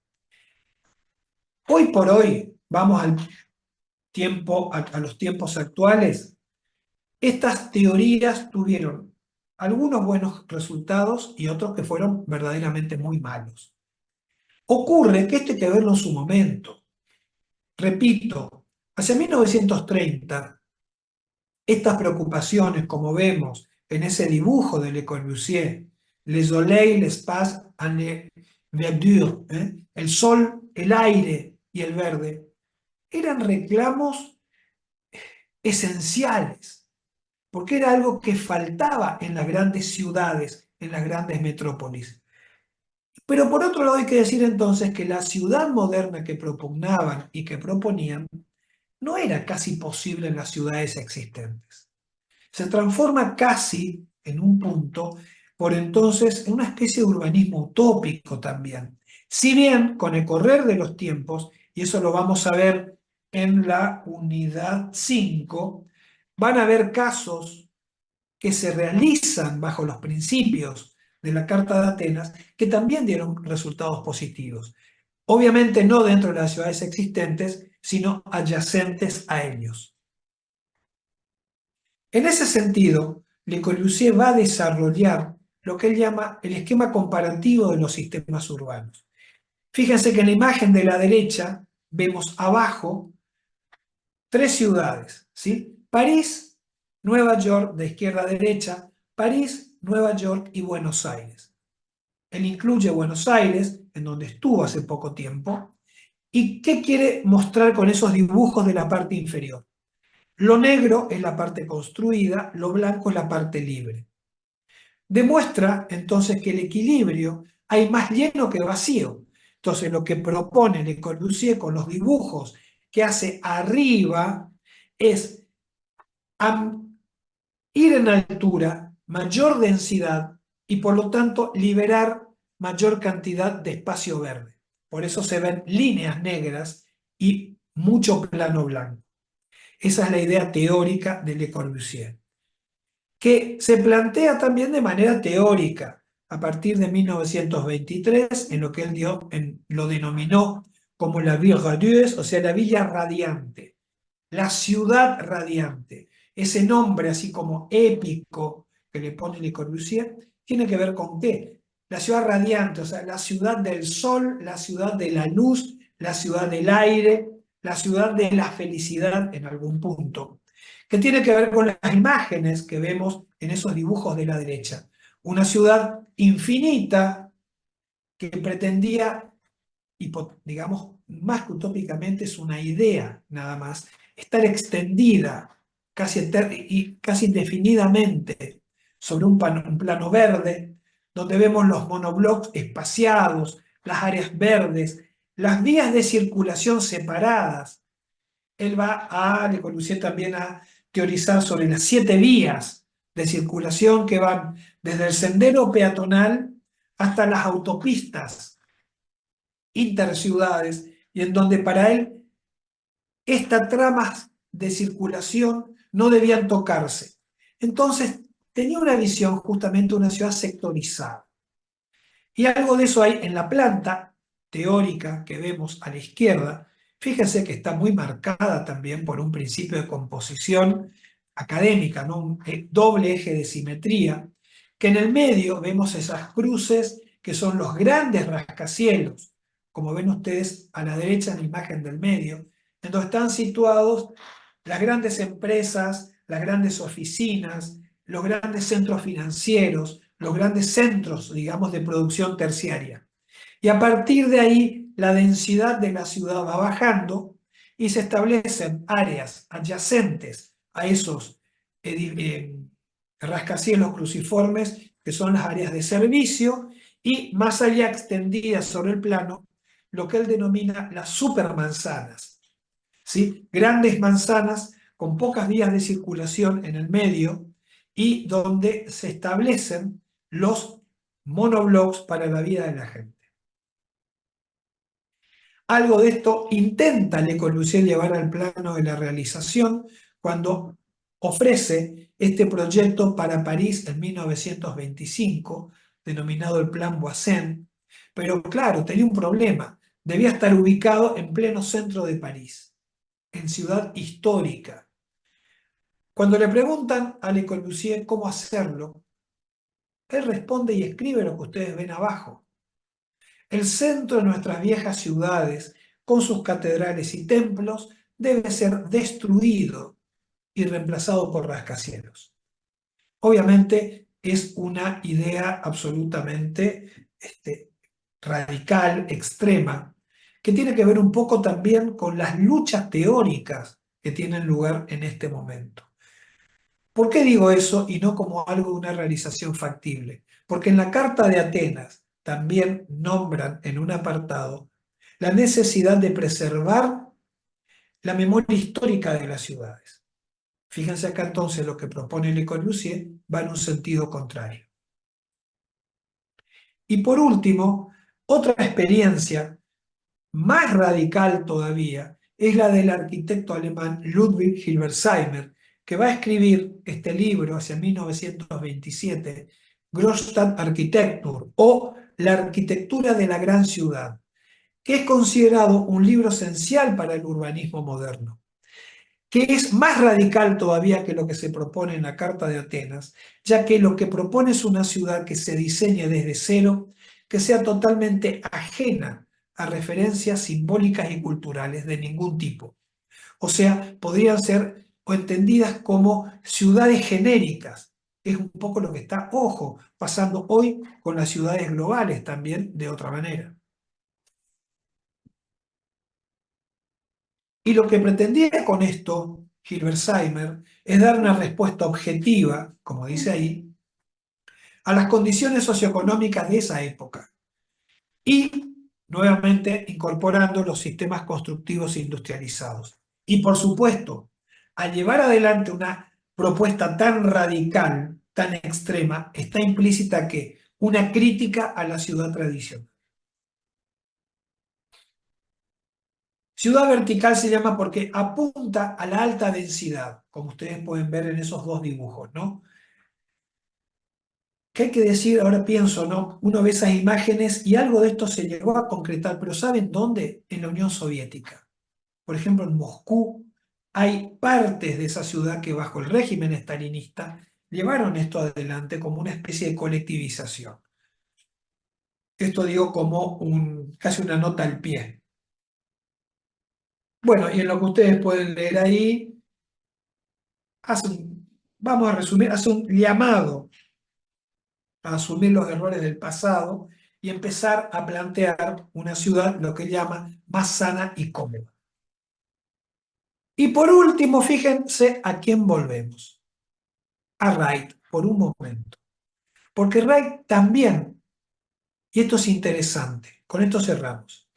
Hoy por hoy, vamos al tiempo, a los tiempos actuales, estas teorías tuvieron algunos buenos resultados y otros que fueron verdaderamente muy malos. Ocurre que esto hay que verlo en su momento. Repito, hacia 1930, estas preocupaciones, como vemos en ese dibujo de Le Corbusier, Le Soleil, l'Espace et la Verdure, el sol, el aire y el verde, eran reclamos esenciales, porque era algo que faltaba en las grandes ciudades, en las grandes metrópolis. Pero por otro lado hay que decir entonces que la ciudad moderna que propugnaban y que proponían no era casi posible en las ciudades existentes. Se transforma casi en un punto, por entonces, en una especie de urbanismo utópico también. Si bien con el correr de los tiempos, y eso lo vamos a ver en la unidad 5, van a haber casos que se realizan bajo los principios de la Carta de Atenas que también dieron resultados positivos. Obviamente no dentro de las ciudades existentes, sino adyacentes a ellos. En ese sentido, Le Corbusier va a desarrollar lo que él llama el esquema comparativo de los sistemas urbanos. Fíjense que en la imagen de la derecha vemos abajo 3 ciudades, ¿sí? París, Nueva York, de izquierda a derecha, París, Nueva York y Buenos Aires. Él incluye Buenos Aires, en donde estuvo hace poco tiempo, ¿y qué quiere mostrar con esos dibujos de la parte inferior? Lo negro es la parte construida, lo blanco es la parte libre. Demuestra entonces que el equilibrio hay más lleno que vacío. Entonces lo que propone Le Corbusier con los dibujos que hace arriba es ir en altura, mayor densidad y por lo tanto liberar mayor cantidad de espacio verde. Por eso se ven líneas negras y mucho plano blanco. Esa es la idea teórica de Le Corbusier, que se plantea también de manera teórica a partir de 1923 en lo que él lo denominó como la Ville radieuse, o sea, la villa radiante, la ciudad radiante. Ese nombre así como épico que le pone Le Corbusier tiene que ver con qué. La ciudad radiante, o sea, la ciudad del sol, la ciudad de la luz, la ciudad del aire, la ciudad de la felicidad en algún punto, que tiene que ver con las imágenes que vemos en esos dibujos de la derecha. Una ciudad infinita que pretendía, digamos, más que utópicamente es una idea nada más, estar extendida casi indefinidamente sobre un plano verde, donde vemos los monoblocks espaciados, las áreas verdes, las vías de circulación separadas. Él va a, Le Corbusier también a teorizar sobre las 7 vías de circulación que van desde el sendero peatonal hasta las autopistas interciudades, y en donde para él estas tramas de circulación no debían tocarse. Entonces, tenía una visión justamente de una ciudad sectorizada. Y algo de eso hay en la planta teórica que vemos a la izquierda. Fíjense que está muy marcada también por un principio de composición académica, ¿no? Un doble eje de simetría, que en el medio vemos esas cruces que son los grandes rascacielos, como ven ustedes a la derecha en la imagen del medio, en donde están situados las grandes empresas, las grandes oficinas, los grandes centros financieros, los grandes centros, digamos, de producción terciaria. Y a partir de ahí, la densidad de la ciudad va bajando y se establecen áreas adyacentes a esos rascacielos cruciformes, que son las áreas de servicio, y más allá extendidas sobre el plano, lo que él denomina las supermanzanas, ¿sí? Grandes manzanas con pocas vías de circulación en el medio y donde se establecen los monoblocks para la vida de la gente. Algo de esto intenta Le Corbusier llevar al plano de la realización cuando ofrece este proyecto para París en 1925, denominado el Plan Voisin, pero claro, tenía un problema, debía estar ubicado en pleno centro de París, en ciudad histórica. Cuando le preguntan a Le Corbusier cómo hacerlo, él responde y escribe lo que ustedes ven abajo. El centro de nuestras viejas ciudades, con sus catedrales y templos, debe ser destruido y reemplazado por rascacielos. Obviamente es una idea absolutamente radical, extrema, que tiene que ver un poco también con las luchas teóricas que tienen lugar en este momento. ¿Por qué digo eso y no como algo de una realización factible? Porque en la Carta de Atenas también nombran en un apartado la necesidad de preservar la memoria histórica de las ciudades. Fíjense acá entonces lo que propone Le Corbusier va en un sentido contrario. Y por último, otra experiencia más radical todavía es la del arquitecto alemán Ludwig Hilberseimer, que va a escribir este libro hacia 1927, Großstadtarchitektur, o La arquitectura de la gran ciudad, que es considerado un libro esencial para el urbanismo moderno, que es más radical todavía que lo que se propone en la Carta de Atenas, ya que lo que propone es una ciudad que se diseñe desde cero, que sea totalmente ajena a referencias simbólicas y culturales de ningún tipo. O sea, podrían ser o entendidas como ciudades genéricas. Es un poco lo que está, ojo, pasando hoy con las ciudades globales también de otra manera. Y lo que pretendía con esto Hilberseimer es dar una respuesta objetiva, como dice ahí, a las condiciones socioeconómicas de esa época y nuevamente incorporando los sistemas constructivos e industrializados. Y por supuesto, al llevar adelante una propuesta tan radical, tan extrema, está implícita que una crítica a la ciudad tradicional. Ciudad vertical se llama porque apunta a la alta densidad, como ustedes pueden ver en esos dos dibujos, ¿no? ¿Qué hay que decir? Ahora pienso, ¿no? Uno ve esas imágenes y algo de esto se llegó a concretar, pero ¿saben dónde? En la Unión Soviética. Por ejemplo, en Moscú hay partes de esa ciudad que bajo el régimen estalinista llevaron esto adelante como una especie de colectivización. Esto digo como casi una nota al pie. Bueno, y en lo que ustedes pueden leer ahí, vamos a resumir, hace un llamado a asumir los errores del pasado y empezar a plantear una ciudad, lo que llama, más sana y cómoda. Y por último, fíjense a quién volvemos. A Wright, por un momento. Porque Wright también, y esto es interesante, con esto cerramos.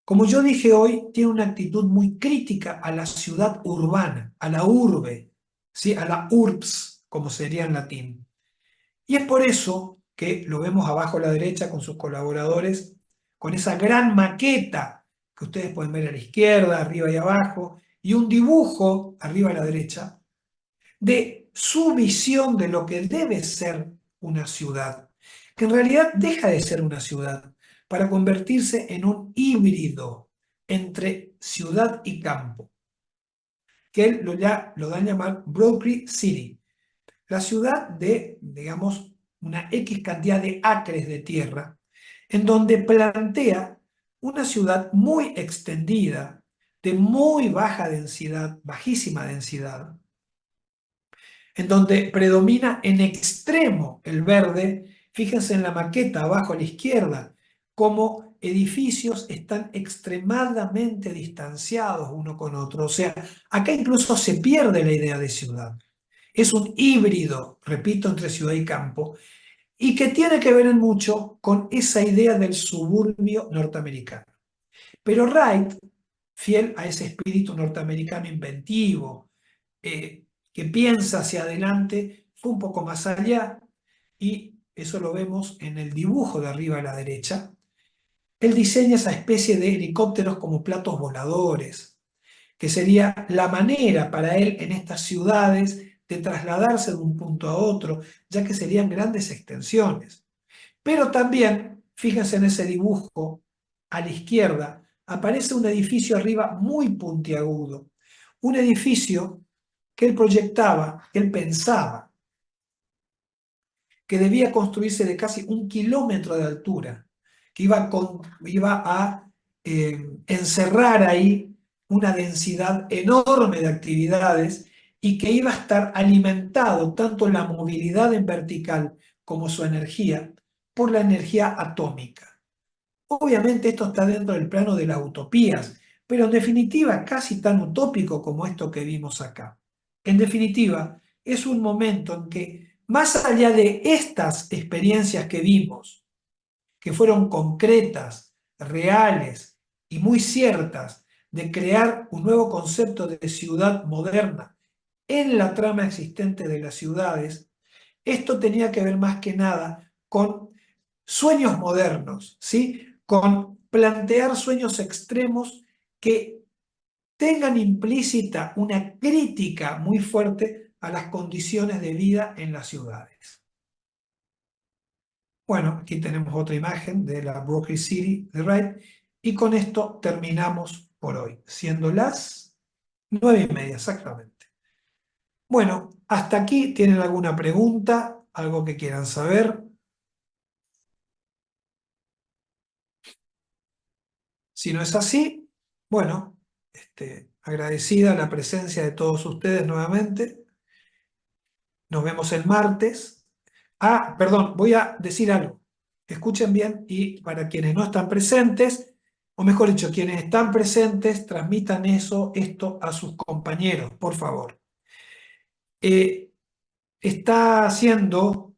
Como yo dije hoy, tiene una actitud muy crítica a la ciudad urbana, a la urbe, ¿sí? A la urbs, como sería en latín. Y es por eso que lo vemos abajo a la derecha con sus colaboradores, con esa gran maqueta que ustedes pueden ver a la izquierda, arriba y abajo, y un dibujo arriba a la derecha, de su visión de lo que debe ser una ciudad, que en realidad deja de ser una ciudad para convertirse en un híbrido entre ciudad y campo, que él lo da a llamar Broad City, la ciudad de, digamos, una X cantidad de acres de tierra, en donde plantea una ciudad muy extendida, de muy baja densidad, bajísima densidad, en donde predomina en extremo el verde. Fíjense en la maqueta abajo a la izquierda, cómo edificios están extremadamente distanciados uno con otro. O sea, acá incluso se pierde la idea de ciudad. Es un híbrido, repito, entre ciudad y campo, y que tiene que ver en mucho con esa idea del suburbio norteamericano. Pero Wright, fiel a ese espíritu norteamericano inventivo, que piensa hacia adelante, fue un poco más allá, y eso lo vemos en el dibujo de arriba a la derecha. Él diseña esa especie de helicópteros como platos voladores, que sería la manera para él en estas ciudades de trasladarse de un punto a otro, ya que serían grandes extensiones. Pero también, fíjense en ese dibujo a la izquierda, aparece un edificio arriba muy puntiagudo, un edificio que él proyectaba, que él pensaba que debía construirse de casi 1 kilómetro de altura, que iba a encerrar ahí una densidad enorme de actividades y que iba a estar alimentado tanto la movilidad en vertical como su energía por la energía atómica. Obviamente esto está dentro del plano de las utopías, pero en definitiva casi tan utópico como esto que vimos acá. En definitiva, es un momento en que, más allá de estas experiencias que vimos, que fueron concretas, reales y muy ciertas, de crear un nuevo concepto de ciudad moderna en la trama existente de las ciudades, esto tenía que ver más que nada con sueños modernos, ¿sí? Con plantear sueños extremos que tengan implícita una crítica muy fuerte a las condiciones de vida en las ciudades. Bueno, aquí tenemos otra imagen de la Broad City de Wright, y con esto terminamos por hoy, siendo las 9:30 exactamente. Bueno, hasta aquí. ¿Tienen alguna pregunta? ¿Algo que quieran saber? Si no es así, bueno, agradecida la presencia de todos ustedes nuevamente. Nos vemos el martes. Ah, perdón, voy a decir algo. Escuchen bien, y para quienes no están presentes, o mejor dicho, quienes están presentes, transmitan esto a sus compañeros, por favor. Está haciendo